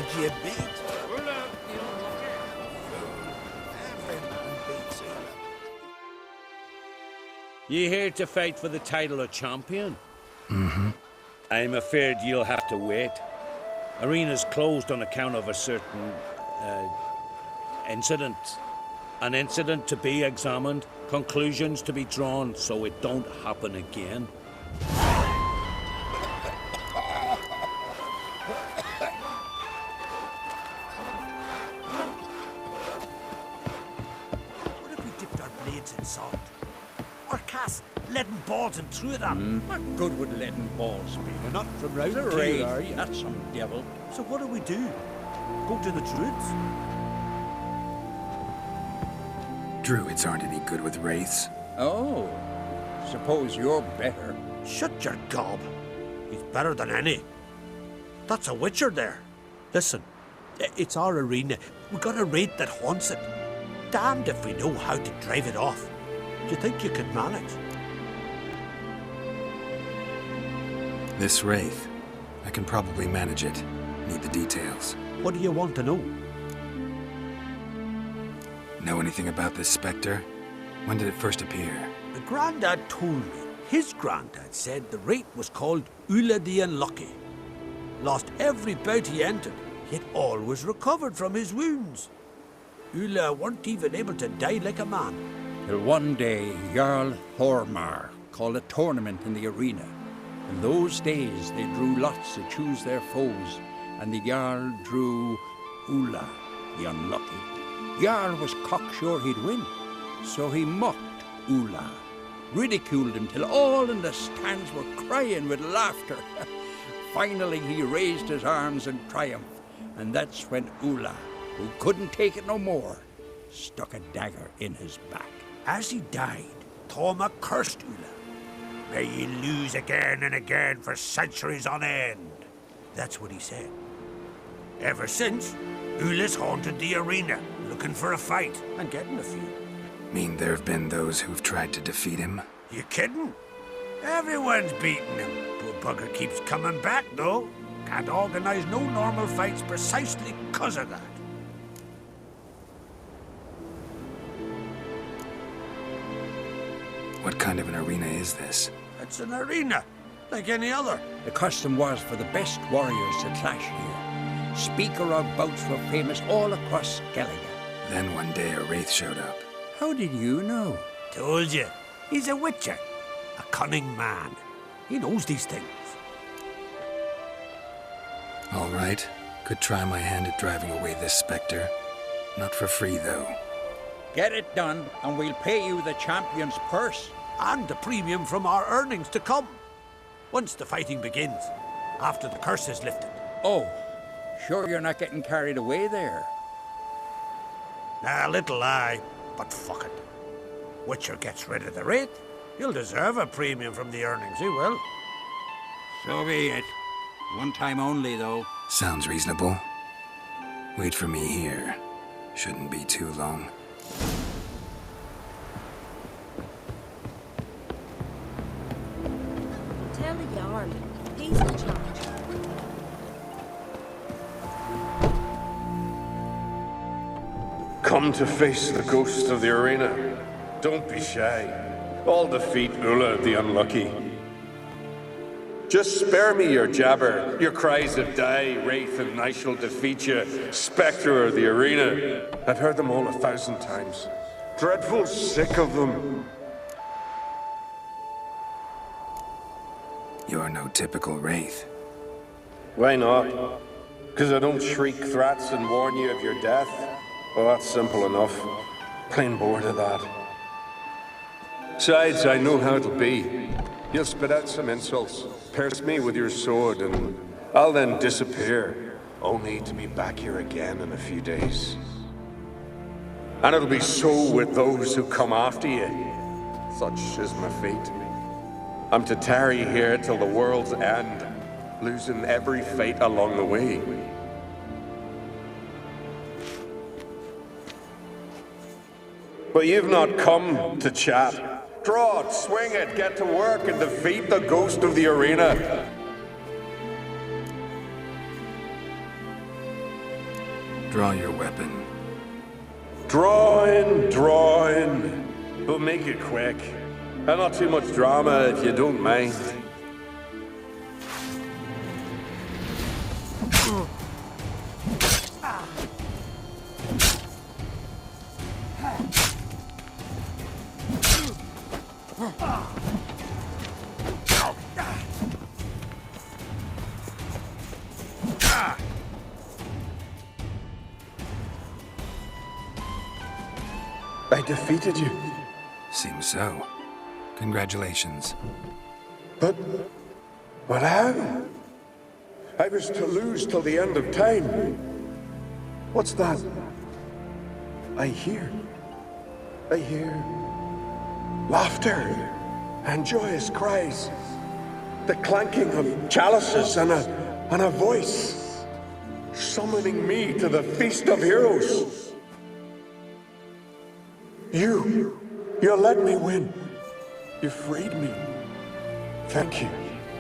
did you beat? Every man beats Ula. You here to fight for the title of champion? Mm-hmm. I'm afraid you'll have to wait. Arena's closed on account of a certain, incident. An incident to be examined, conclusions to be drawn, so it don't happen again. What if we dipped our blades in salt? Or cast leaden balls and threw them? What good would leaden balls be? You're not from round The here, raid, are you? not some devil. So what do we do? Go to the druids? Druids aren't any good with wraiths. Oh, suppose you're better. Shut your gob. He's better than any. That's a witcher there. Listen, it's our arena. We got a raid that haunts it. Damned if we know how to drive it off. Do you think you could manage? This wraith, I can probably manage it. Need the details. What do you want to know? Know anything about this specter? When did it first appear? The Grandad told me his granddad said the wraith was called Ula the Unlucky. Lost every bout he entered, yet always recovered from his wounds. Ula weren't even able to die like a man. Till one day, Jarl Hormar called a tournament in the arena. In those days, they drew lots to choose their foes, and the Jarl drew Ula, the Unlucky. Jarl was cocksure he'd win, so he mocked Ula, ridiculed him till all in the stands were crying with laughter. Finally, he raised his arms in triumph, and that's when Ula, who couldn't take it no more, stuck a dagger in his back. As he died, Thoma cursed Ula. May ye lose again and again for centuries on end. That's what he said. Ever since, Ula's haunted the arena, looking for a fight and getting a few. Mean there have been those who've tried to defeat him? You kidding? Everyone's beating him. Poor bugger keeps coming back, though. Can't organize no normal fights precisely because of that. What kind of an arena is this? It's an arena, like any other. The custom was for the best warriors to clash here. Speaker of bouts were famous all across Skellige. Then one day a wraith showed up. How did you know? Told you. He's a witcher. A cunning man. He knows these things. All right. Could try my hand at driving away this specter. Not for free, though. Get it done, and we'll pay you the champion's purse. And the premium from our earnings to come. Once the fighting begins. After the curse is lifted. Oh, sure you're not getting carried away there? A little lie, but fuck it. Witcher gets rid of the rate. He'll deserve a premium from the earnings, he will. So be it. One time only, though. Sounds reasonable. Wait for me here. Shouldn't be too long. Tell the Jarl. He's in charge. Come to face the ghost of the arena. Don't be shy. I'll defeat Ula the Unlucky. Just spare me your jabber, your cries of die, wraith, and I shall defeat you, spectre of the arena. I've heard them all 1,000 times. Dreadful sick of them. You're no typical wraith. Why not? Because I don't shriek threats and warn you of your death? Well, that's simple enough. Plain bored of that. Besides, I know how it'll be. You'll spit out some insults, pierce me with your sword, and I'll then disappear, only to be back here again in a few days. And it'll be so with those who come after you. Such is my fate. I'm to tarry here till the world's end, losing every fate along the way. But you've not come to chat. Draw it, swing it, get to work, and defeat the ghost of the arena. Draw your weapon. Drawing. We'll make it quick. And not too much drama if you don't mind. I defeated you. Seems so. Congratulations. But how? I was to lose till the end of time. What's that? I hear laughter and joyous cries. The clanking of chalices and a voice summoning me to the feast of heroes. You let me win. You freed me. Thank you.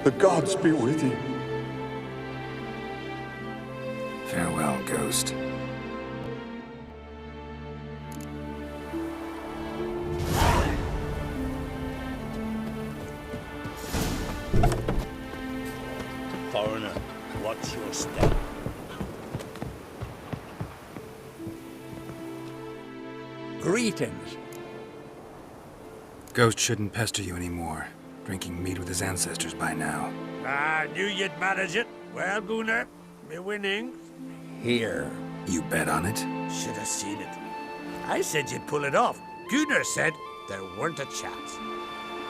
The gods be with you. Farewell, Ghost. Foreigner, watch your step. Greetings. Ghost shouldn't pester you anymore. Drinking mead with his ancestors by now. I knew you'd manage it. Well, Gunnar, me winnings. Here. You bet on it? Should have seen it. I said you'd pull it off. Gunnar said there weren't a chance.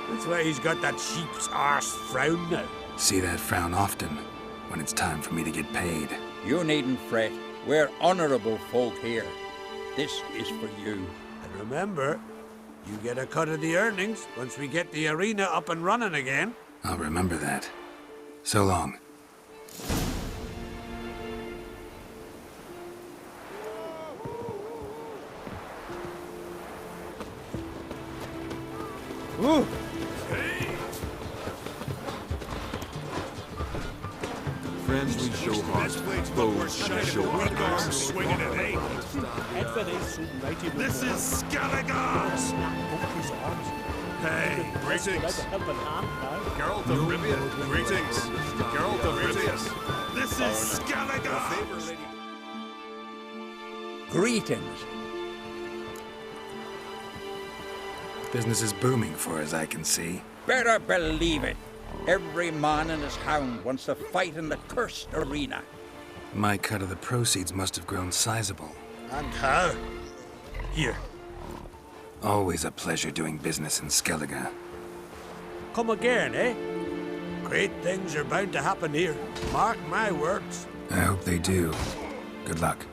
That's why he's got that sheep's arse frown now. See that frown often, when it's time for me to get paid. You needn't fret. We're honorable folk here. This is for you. And remember, you get a cut of the earnings once we get the arena up and running again. I'll remember that. So long. Ooh. Friends we show hearts, foes we show our hearts. Swinging it, eh? This is Skelliger! Hey, greetings. Geralt of Rivia, greetings. Geralt of Rivia. This is Skelliger! Greetings. Business is booming for as I can see. Better believe it. Every man and his hound wants to fight in the cursed arena. My cut of the proceeds must have grown sizable. And how? Here. Always a pleasure doing business in Skellige. Come again, eh? Great things are bound to happen here. Mark my words. I hope they do. Good luck.